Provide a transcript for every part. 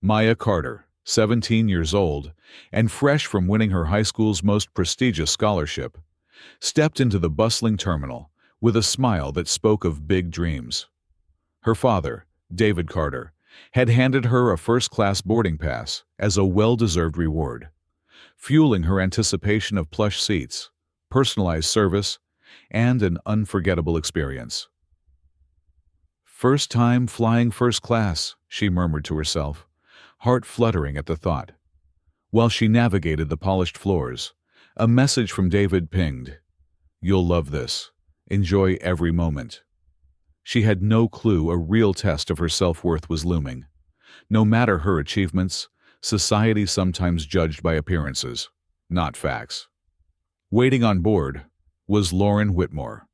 Maya Carter, 17 years old, and fresh from winning her high school's most prestigious scholarship, stepped into the bustling terminal with a smile that spoke of big dreams. Her father, David Carter, had handed her a first-class boarding pass as a well-deserved reward, fueling her anticipation of plush seats, personalized service, and an unforgettable experience. "First time flying first class," she murmured to herself, heart fluttering at the thought. While she navigated the polished floors, a message from David pinged. "You'll love this. Enjoy every moment." She had no clue a real test of her self-worth was looming. No matter her achievements, society sometimes judged by appearances, not facts. Waiting on board was Lauren Whitmore,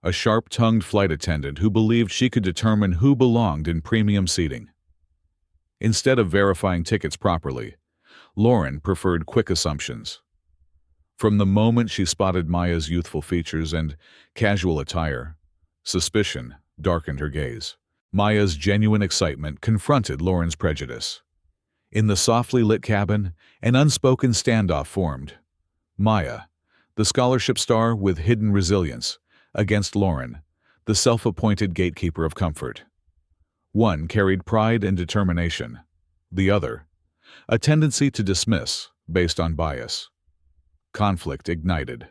a sharp-tongued flight attendant who believed she could determine who belonged in premium seating. Instead of verifying tickets properly, Lauren preferred quick assumptions. From the moment she spotted Maya's youthful features and casual attire, suspicion darkened her gaze. Maya's genuine excitement confronted Lauren's prejudice. In the softly lit cabin, an unspoken standoff formed. Maya, the scholarship star with hidden resilience, against Lauren, the self-appointed gatekeeper of comfort. One carried pride and determination. The other, a tendency to dismiss based on bias. Conflict ignited.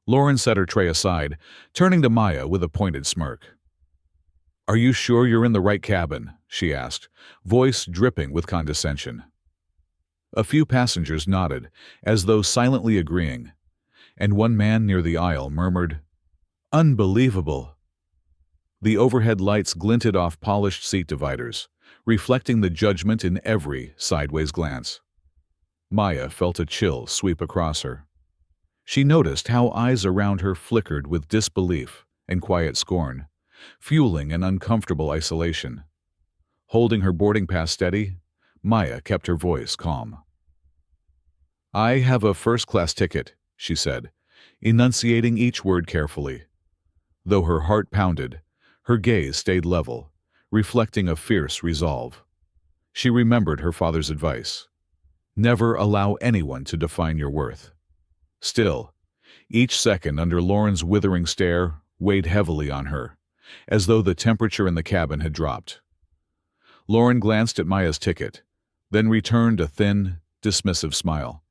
Lauren set her tray aside, turning to Maya with a pointed smirk. "Are you sure you're in the right cabin?" she asked, voice dripping with condescension. A few passengers nodded, as though silently agreeing, and one man near the aisle murmured, "Unbelievable!" The overhead lights glinted off polished seat dividers, reflecting the judgment in every sideways glance. Maya felt a chill sweep across her. She noticed how eyes around her flickered with disbelief and quiet scorn, fueling an uncomfortable isolation. Holding her boarding pass steady, Maya kept her voice calm. "I have a first-class ticket," she said, enunciating each word carefully. Though her heart pounded, her gaze stayed level, reflecting a fierce resolve. She remembered her father's advice. Never allow anyone to define your worth. Still, each second under Lauren's withering stare weighed heavily on her, as though the temperature in the cabin had dropped. Lauren glanced at Maya's ticket, then returned a thin, dismissive smile.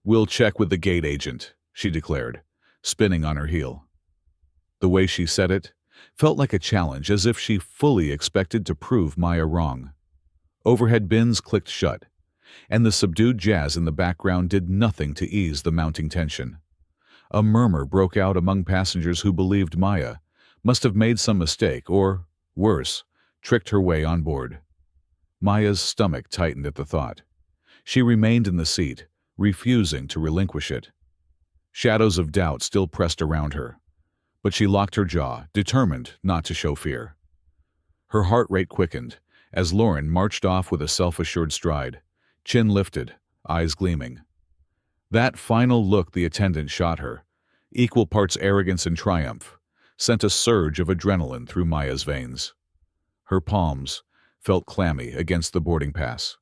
"We'll check with the gate agent," she declared, spinning on her heel. The way she said it felt like a challenge, as if she fully expected to prove Maya wrong. Overhead bins clicked shut, and the subdued jazz in the background did nothing to ease the mounting tension. A murmur broke out among passengers who believed Maya must have made some mistake or, worse, tricked her way on board. Maya's stomach tightened at the thought. She remained in the seat, refusing to relinquish it. Shadows of doubt still pressed around her, but she locked her jaw, determined not to show fear. Her heart rate quickened as Lauren marched off with a self-assured stride, chin lifted, eyes gleaming. That final look the attendant shot her, equal parts arrogance and triumph, sent a surge of adrenaline through Maya's veins. Her palms felt clammy against the boarding pass.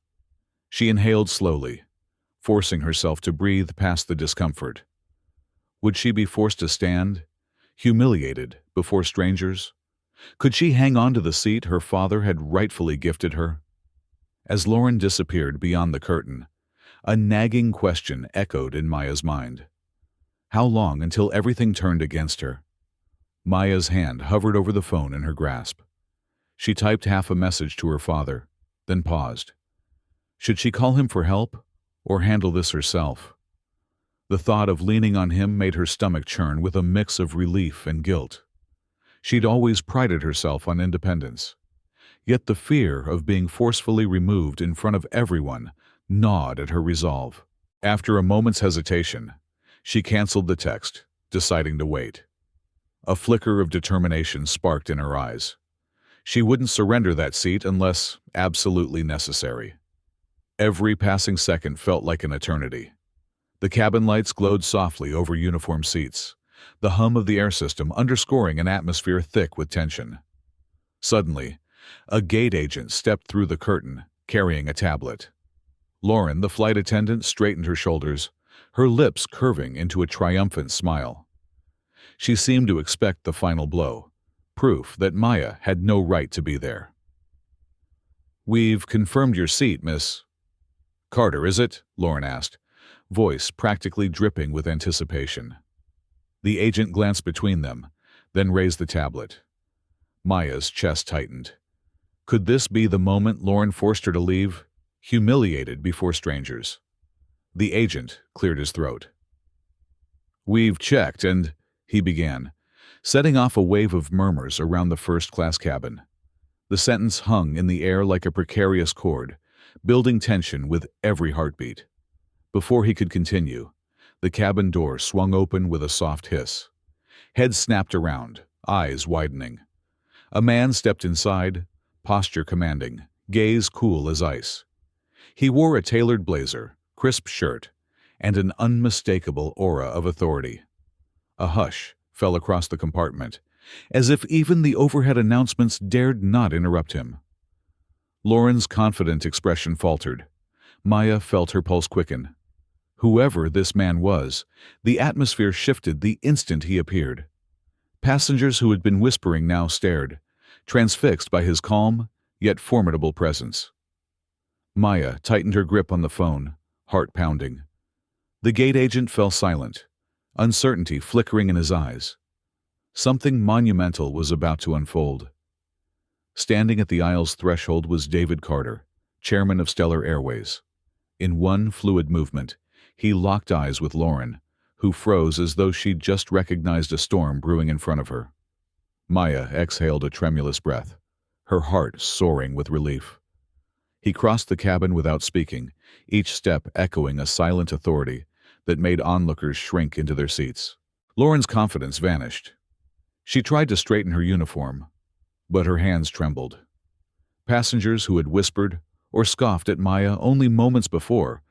She inhaled slowly, forcing herself to breathe past the discomfort. Would she be forced to stand, humiliated before strangers? Could she hang on to the seat her father had rightfully gifted her? As Lauren disappeared beyond the curtain, a nagging question echoed in Maya's mind. How long until everything turned against her? Maya's hand hovered over the phone in her grasp. She typed half a message to her father, then paused. Should she call him for help, or handle this herself? The thought of leaning on him made her stomach churn with a mix of relief and guilt. She'd always prided herself on independence. Yet the fear of being forcefully removed in front of everyone gnawed at her resolve. After a moment's hesitation, she canceled the text, deciding to wait. A flicker of determination sparked in her eyes. She wouldn't surrender that seat unless absolutely necessary. Every passing second felt like an eternity. The cabin lights glowed softly over uniform seats, the hum of the air system underscoring an atmosphere thick with tension. Suddenly, a gate agent stepped through the curtain, carrying a tablet. Lauren, the flight attendant, straightened her shoulders, her lips curving into a triumphant smile. She seemed to expect the final blow, proof that Maya had no right to be there. "We've confirmed your seat, Miss Carter, is it?" Lauren asked, voice practically dripping with anticipation. The agent glanced between them, then raised the tablet. Maya's chest tightened. Could this be the moment Lauren forced her to leave, humiliated before strangers? The agent cleared his throat. "We've checked and," he began, setting off a wave of murmurs around the first-class cabin. The sentence hung in the air like a precarious cord, building tension with every heartbeat. Before he could continue, the cabin door swung open with a soft hiss. Heads snapped around, eyes widening. A man stepped inside, posture commanding, gaze cool as ice. He wore a tailored blazer, crisp shirt, and an unmistakable aura of authority. A hush fell across the compartment, as if even the overhead announcements dared not interrupt him. Lauren's confident expression faltered. Maya felt her pulse quicken. Whoever this man was, the atmosphere shifted the instant he appeared. Passengers who had been whispering now stared, transfixed by his calm, yet formidable presence. Maya tightened her grip on the phone, heart pounding. The gate agent fell silent, uncertainty flickering in his eyes. Something monumental was about to unfold. Standing at the aisle's threshold was David Carter, chairman of Stellar Airways. In one fluid movement, he locked eyes with Lauren, who froze as though she'd just recognized a storm brewing in front of her. Maya exhaled a tremulous breath, her heart soaring with relief. He crossed the cabin without speaking, each step echoing a silent authority that made onlookers shrink into their seats. Lauren's confidence vanished. She tried to straighten her uniform, but her hands trembled. Passengers who had whispered or scoffed at Maya only moments before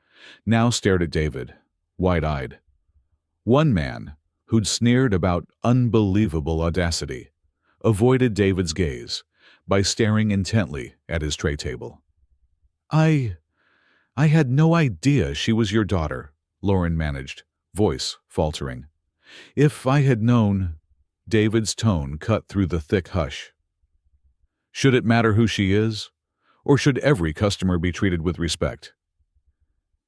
now stared at David, wide-eyed. One man, who'd sneered about unbelievable audacity, avoided David's gaze by staring intently at his tray table. I had no idea she was your daughter," Lauren managed, voice faltering. "If I had known—" David's tone cut through the thick hush. "Should it matter who she is? Or should every customer be treated with respect?"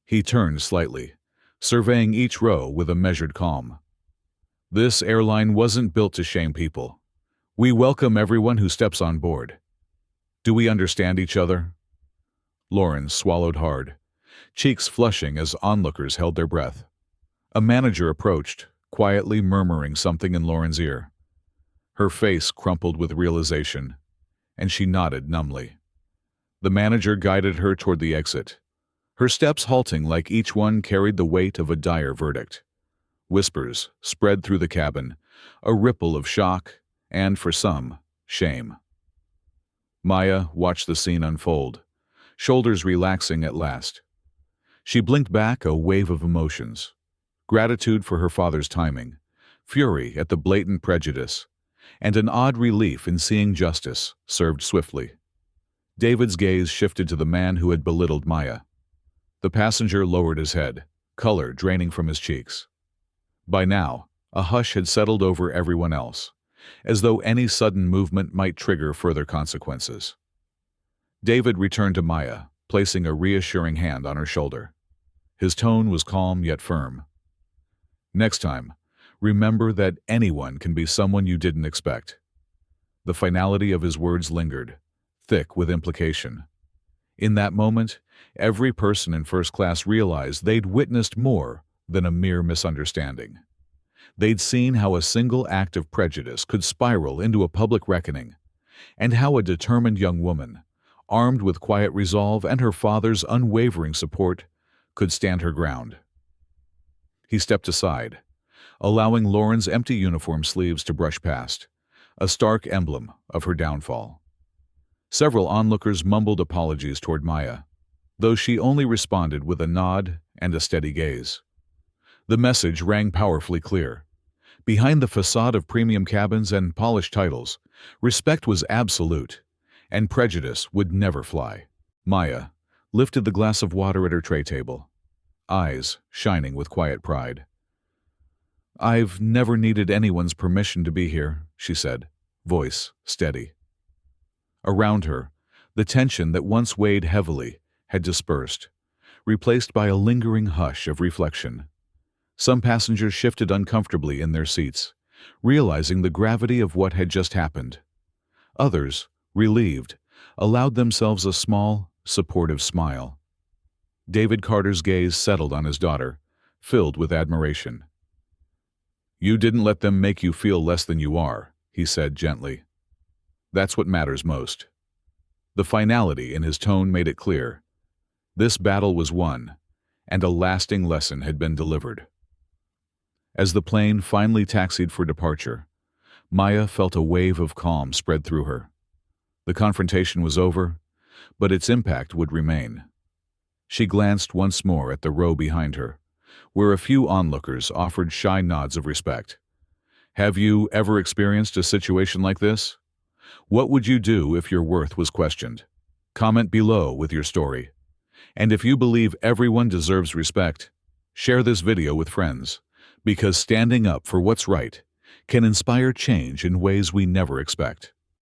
He turned slightly, surveying each row with a measured calm. "This airline wasn't built to shame people. We welcome everyone who steps on board. Do we understand each other?" Lauren swallowed hard, cheeks flushing as onlookers held their breath. A manager approached, quietly murmuring something in Lauren's ear. Her face crumpled with realization, and she nodded numbly. The manager guided her toward the exit, her steps halting like each one carried the weight of a dire verdict. Whispers spread through the cabin, a ripple of shock and, for some, shame. Maya watched the scene unfold, shoulders relaxing at last. She blinked back a wave of emotions: gratitude for her father's timing, fury at the blatant prejudice, and an odd relief in seeing justice served swiftly. David's gaze shifted to the man who had belittled Maya. The passenger lowered his head, color draining from his cheeks. By now, a hush had settled over everyone else, as though any sudden movement might trigger further consequences. David returned to Maya, placing a reassuring hand on her shoulder. His tone was calm yet firm. "Next time, remember that anyone can be someone you didn't expect." The finality of his words lingered, thick with implication. In that moment, every person in first class realized they'd witnessed more than a mere misunderstanding. They'd seen how a single act of prejudice could spiral into a public reckoning, and how a determined young woman, armed with quiet resolve and her father's unwavering support, could stand her ground. He stepped aside, allowing Lauren's empty uniform sleeves to brush past, a stark emblem of her downfall. Several onlookers mumbled apologies toward Maya, though she only responded with a nod and a steady gaze. The message rang powerfully clear. Behind the facade of premium cabins and polished titles, respect was absolute, and prejudice would never fly. Maya, lifted the glass of water at her tray table, eyes shining with quiet pride. "I've never needed anyone's permission to be here," she said, voice steady. Around her, the tension that once weighed heavily had dispersed, replaced by a lingering hush of reflection. Some passengers shifted uncomfortably in their seats, realizing the gravity of what had just happened. Others, relieved, allowed themselves a small, supportive smile. David Carter's gaze settled on his daughter, filled with admiration. "You didn't let them make you feel less than you are," he said gently. "That's what matters most." The finality in his tone made it clear. This battle was won, and a lasting lesson had been delivered. As the plane finally taxied for departure, Maya felt a wave of calm spread through her. The confrontation was over, but its impact would remain. She glanced once more at the row behind her, where a few onlookers offered shy nods of respect. Have you ever experienced a situation like this? What would you do if your worth was questioned? Comment below with your story. And if you believe everyone deserves respect, share this video with friends, because standing up for what's right can inspire change in ways we never expect.